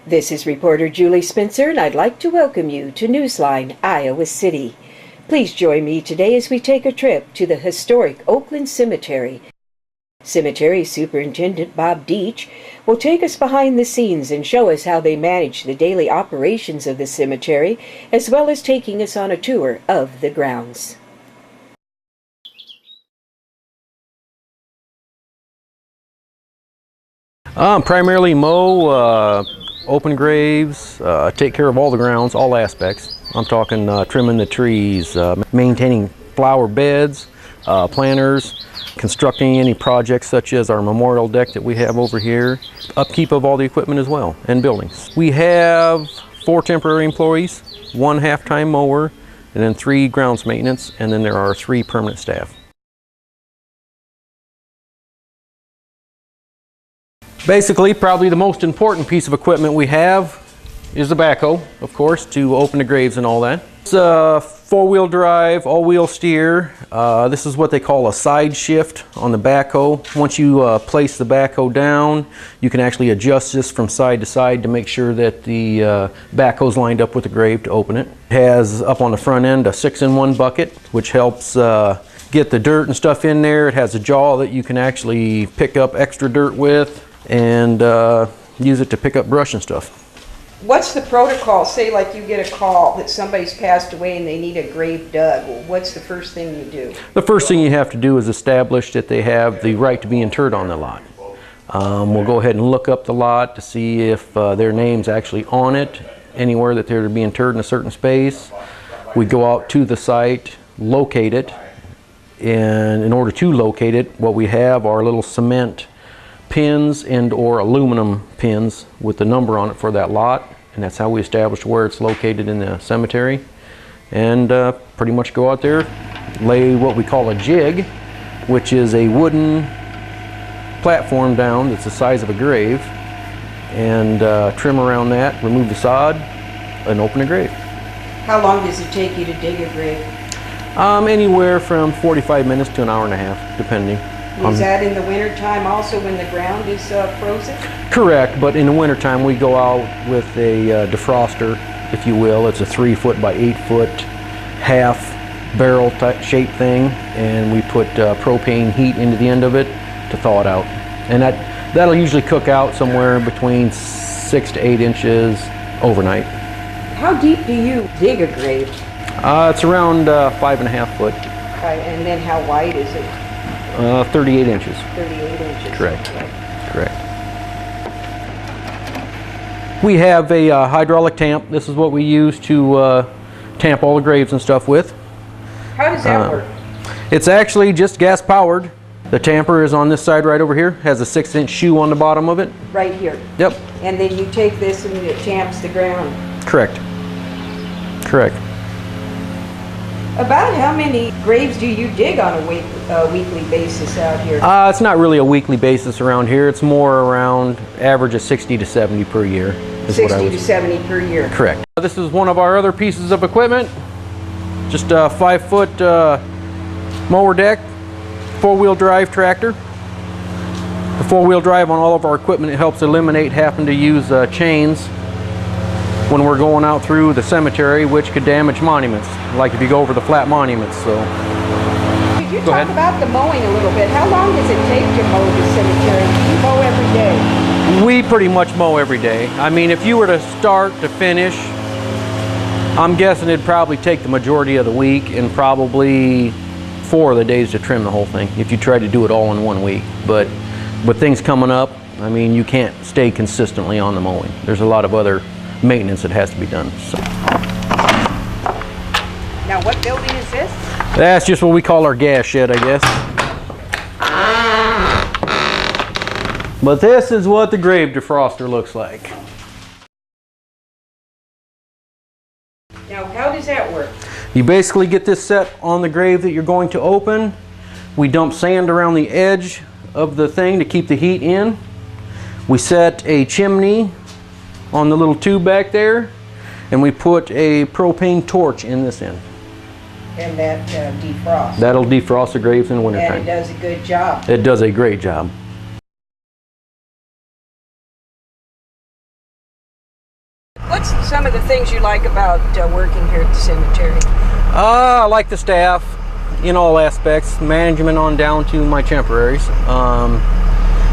This is reporter Julie Spencer, and I'd like to welcome you to Newsline Iowa City. Please join me today as we take a trip to the historic Oakland Cemetery. Cemetery Superintendent Bob Deach will take us behind the scenes and show us how they manage the daily operations of the cemetery, as well as taking us on a tour of the grounds. Primarily mow, open graves, take care of all the grounds, all aspects. I'm talking trimming the trees, maintaining flower beds, planters, constructing any projects such as our memorial deck that we have over here, upkeep of all the equipment as well, and buildings. We have 4 temporary employees, 1 half-time mower, and then 3 grounds maintenance, and then there are 3 permanent staff. Basically, probably the most important piece of equipment we have is the backhoe, of course, to open the graves and all that. It's a 4-wheel drive, all-wheel steer. This is what they call a side shift on the backhoe. Once you place the backhoe down, you can actually adjust this from side to side to make sure that the backhoe's lined up with the grave to open it. It has up on the front end a 6-in-1 bucket, which helps get the dirt and stuff in there. It has a jaw that you can actually pick up extra dirt with and use it to pick up brush and stuff. What's the protocol? Say like you get a call that somebody's passed away and they need a grave dug. What's the first thing you do? The first thing you have to do is establish that they have the right to be interred on the lot. We'll go ahead and look up the lot to see if their name's actually on it, anywhere that they're to be interred in a certain space. We go out to the site, locate it, and in order to locate it, what we have are little cement pins and or aluminum pins with the number on it for that lot, and that's how we establish where it's located in the cemetery. And pretty much go out there, lay what we call a jig, which is a wooden platform down that's the size of a grave, and trim around that, remove the sod, and open a grave. How long does it take you to dig a grave? Anywhere from 45 minutes to an hour and a half, depending. Is that in the winter time also when the ground is frozen? Correct, but in the winter time we go out with a defroster, if you will. It's a 3-foot by 8-foot half barrel type shaped thing, and we put propane heat into the end of it to thaw it out. And that'll usually cook out somewhere between 6 to 8 inches overnight. How deep do you dig a grave? It's around 5.5 foot. And then how wide is it? 38 inches. 38 inches. Correct. Correct. We have a hydraulic tamp. This is what we use to tamp all the graves and stuff with. How does that work? It's actually just gas powered. The tamper is on this side right over here. Has a 6-inch shoe on the bottom of it. Right here. Yep. And then you take this and it tamps the ground. Correct. Correct. About how many graves do you dig on a weekly basis out here? It's not really a weekly basis around here. It's more around average of 60 to 70 per year. 60 to 70 per year. Correct. This is one of our other pieces of equipment. Just a 5-foot mower deck, 4-wheel drive tractor. The 4-wheel drive on all of our equipment, it helps eliminate having to use chains when we're going out through the cemetery, which could damage monuments, like if you go over the flat monuments. So, could you talk about the mowing a little bit? How long does it take to mow the cemetery? Do you mow every day? We pretty much mow every day. I mean, if you were to start to finish, I'm guessing it'd probably take the majority of the week and probably 4 of the days to trim the whole thing if you tried to do it all in 1 week. But with things coming up, I mean, you can't stay consistently on the mowing. There's a lot of other maintenance that has to be done. So. Now, what building is this? That's just what we call our gas shed, I guess. But this is what the grave defroster looks like. Now, how does that work? You basically get this set on the grave that you're going to open. We dump sand around the edge of the thing to keep the heat in. We set a chimney on the little tube back there, and we put a propane torch in this end. And that defrosts. That'll defrost the graves in the wintertime. And it does a good job. It does a great job. What's some of the things you like about working here at the cemetery? I like the staff in all aspects, management on down to my temporaries.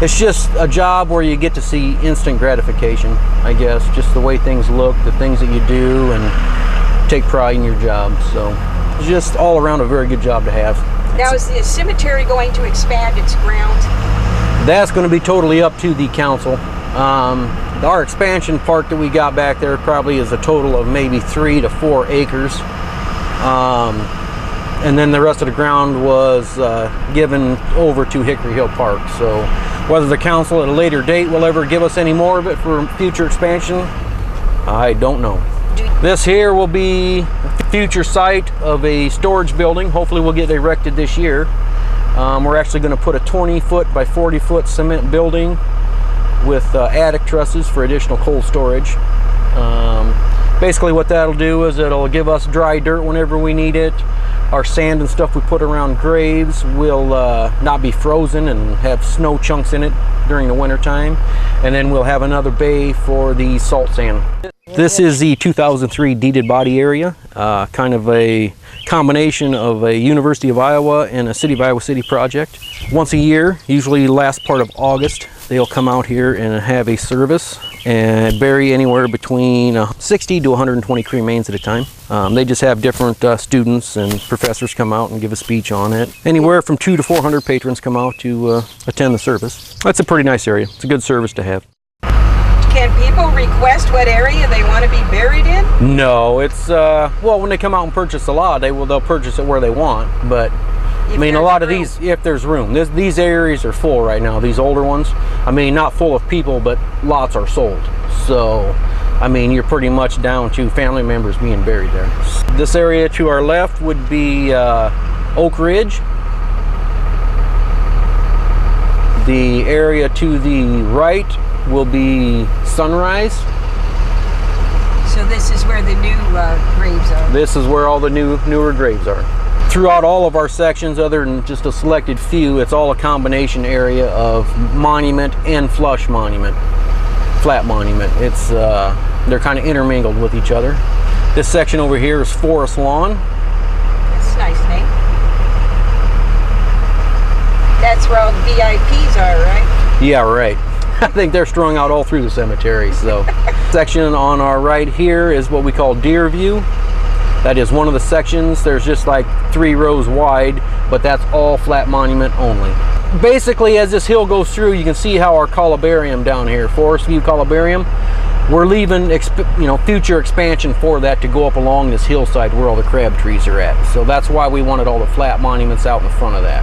It's just a job where you get to see instant gratification, I guess. Just the way things look, the things that you do, and take pride in your job. So it's just all around a very good job to have. Now, is the cemetery going to expand its grounds? That's going to be totally up to the council. Our expansion part that we got back there probably is a total of maybe 3 to 4 acres. And then the rest of the ground was given over to Hickory Hill Park. So whether the council at a later date will ever give us any more of it for future expansion, I don't know. This here will be the future site of a storage building. Hopefully we'll get it erected this year. We're actually going to put a 20-foot by 40-foot cement building with attic trusses for additional cold storage. Basically what that'll do is it'll give us dry dirt whenever we need it. Our sand and stuff we put around graves will not be frozen and have snow chunks in it during the winter time. And then we'll have another bay for the salt sand. This is the 2003 deeded body area, kind of a combination of a University of Iowa and a City of Iowa City project. Once a year, usually last part of August, they'll come out here and have a service and bury anywhere between 60 to 120 cremains at a time. They just have different students and professors come out and give a speech on it. Anywhere from 200 to 400 patrons come out to attend the service. That's a pretty nice area. It's a good service to have. Can people request what area they want to be buried in? No, it's well, when they come out and purchase a lot, they'll purchase it where they want. But I mean, a lot of these, if there's room, these areas are full right now. These older ones, I mean, not full of people, but lots are sold. So, I mean, you're pretty much down to family members being buried there. This area to our left would be Oak Ridge. The area to the right will be Sunrise. So this is where the new graves are? This is where all the newer graves are. Throughout all of our sections, other than just a selected few, it's all a combination area of monument and flush monument, flat monument. It's they're kind of intermingled with each other. This section over here is Forest Lawn. That's a nice name. That's where all the VIPs are, right? Yeah, right. I think they're strung out all through the cemetery. So, section on our right here is what we call Deer View. That is one of the sections. There's just like 3 rows wide, but that's all flat monument only. Basically, as this hill goes through, you can see how our columbarium down here, Forest View Columbarium, we're leaving future expansion for that to go up along this hillside where all the crab trees are at. So that's why we wanted all the flat monuments out in front of that.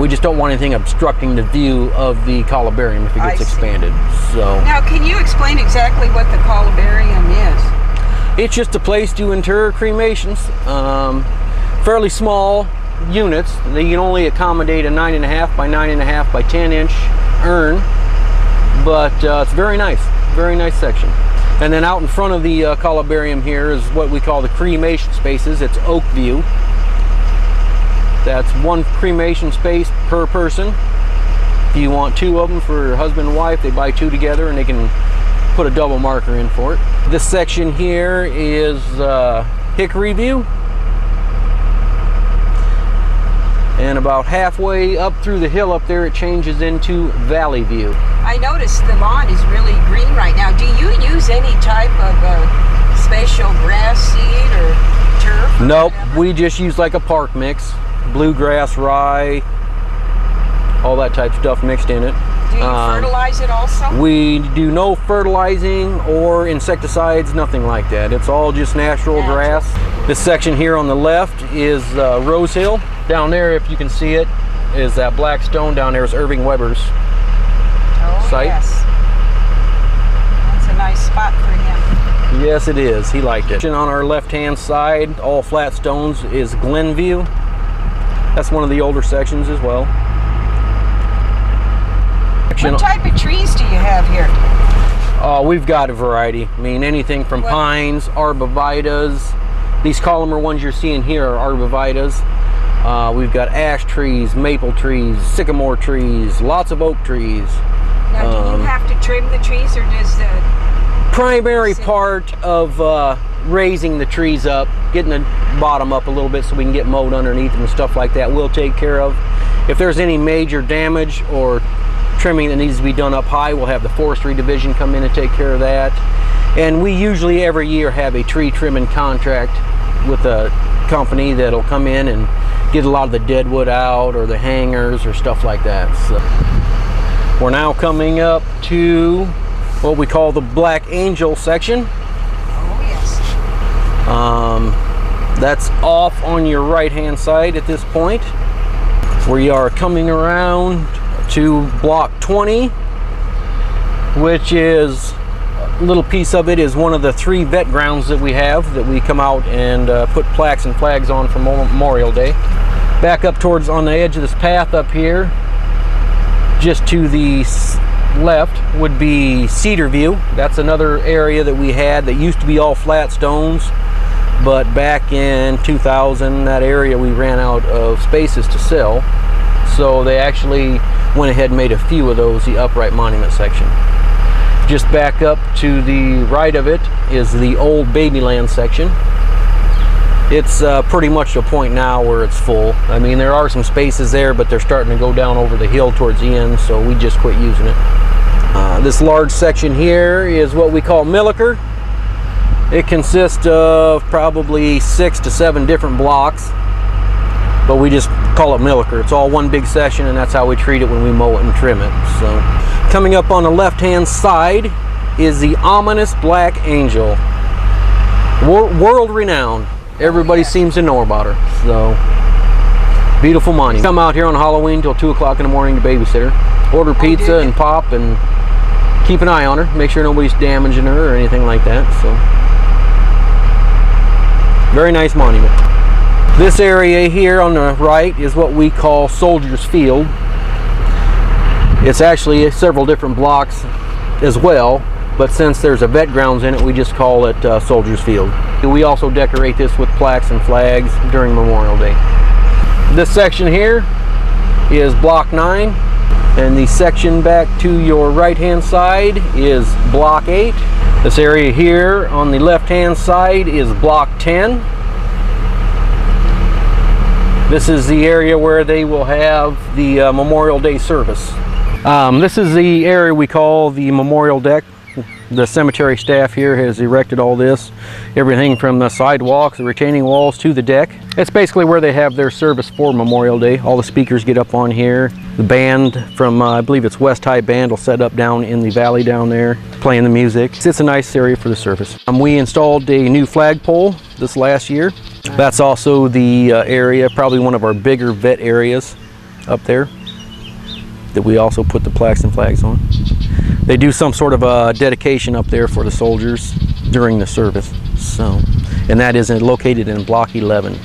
We just don't want anything obstructing the view of the columbarium if it gets expanded. So now, can you explain exactly what the columbarium is? It's just a place to inter cremations. Fairly small units. They can only accommodate a 9.5 by 9.5 by 10 inch urn, but it's very nice section. And then out in front of the columbarium here is what we call the cremation spaces. It's Oak View. That's 1 cremation space per person. If you want 2 of them for husband and wife, they buy 2 together and they can put a double marker in for it. This section here is Hickory View. And about halfway up through the hill up there, it changes into Valley View. I noticed the lawn is really green right now. Do you use any type of special grass seed or turf? Nope, we just use like a park mix. Bluegrass, rye, all that type of stuff mixed in it. Do you fertilize it also? We do no fertilizing or insecticides, nothing like that. It's all just natural grass. This section here on the left is Rose Hill. Down there, if you can see it, is that black stone down there is Irving Weber's site. Yes. That's a nice spot for him. Yes, it is. He liked it. And on our left-hand side, all flat stones, is Glenview. That's one of the older sections as well. What type of trees do you have here? Oh, we've got a variety. I mean, anything from pines, arborvitaes. These columnar ones you're seeing here are arborvitaes. We've got ash trees, maple trees, sycamore trees, lots of oak trees. Now, do you have to trim the trees, or does the primary part of raising the trees up, getting the bottom up a little bit so we can get mowed underneath them and stuff like that, we'll take care of. If there's any major damage or trimming that needs to be done up high, we'll have the forestry division come in and take care of that. And we usually every year have a tree trimming contract with a company that'll come in and get a lot of the dead wood out, or the hangers or stuff like that. So we're now coming up to what we call the Black Angel section. Oh yes. That's off on your right hand side at this point. We are coming around to block 20, which is a little piece of it is one of the 3 vet grounds that we have that we come out and put plaques and flags on for Memorial Day. Back up towards on the edge of this path up here, just to the left would be Cedar View. That's another area that we had that used to be all flat stones, but back in 2000 that area we ran out of spaces to sell, so they actually went ahead and made a few of those, the upright monument section. Just back up to the right of it is the old Babyland section. It's pretty much to a point now where it's full. I mean, there are some spaces there, but they're starting to go down over the hill towards the end, so we just quit using it. This large section here is what we call Milliker. It consists of probably 6 to 7 different blocks, but we just call it Milliker. It's all one big section, and that's how we treat it when we mow it and trim it. So, coming up on the left-hand side is the ominous Black Angel. World-renowned. Everybody seems to know about her. So, beautiful monument. Come out here on Halloween till 2 o'clock in the morning to babysit her. Order pizza and pop, and keep an eye on her. Make sure nobody's damaging her or anything like that. So, very nice monument. This area here on the right is what we call Soldiers Field. It's actually several different blocks as well, but since there's a vet grounds in it, we just call it Soldiers Field. We also decorate this with plaques and flags during Memorial Day. This section here is block 9, and the section back to your right hand side is block 8. This area here on the left hand side is block 10. This is the area where they will have the Memorial Day service. This is the area we call the Memorial Deck. The cemetery staff here has erected all this, everything from the sidewalks, the retaining walls to the deck. It's basically where they have their service for Memorial Day. All the speakers get up on here. The band from, I believe it's West High Band, will set up down in the valley down there, playing the music. It's a nice area for the service. We installed a new flagpole this last year. That's also the area, probably one of our bigger vet areas up there, that we also put the plaques and flags on. They do some sort of a dedication up there for the soldiers during the service. So, and that is located in block 11.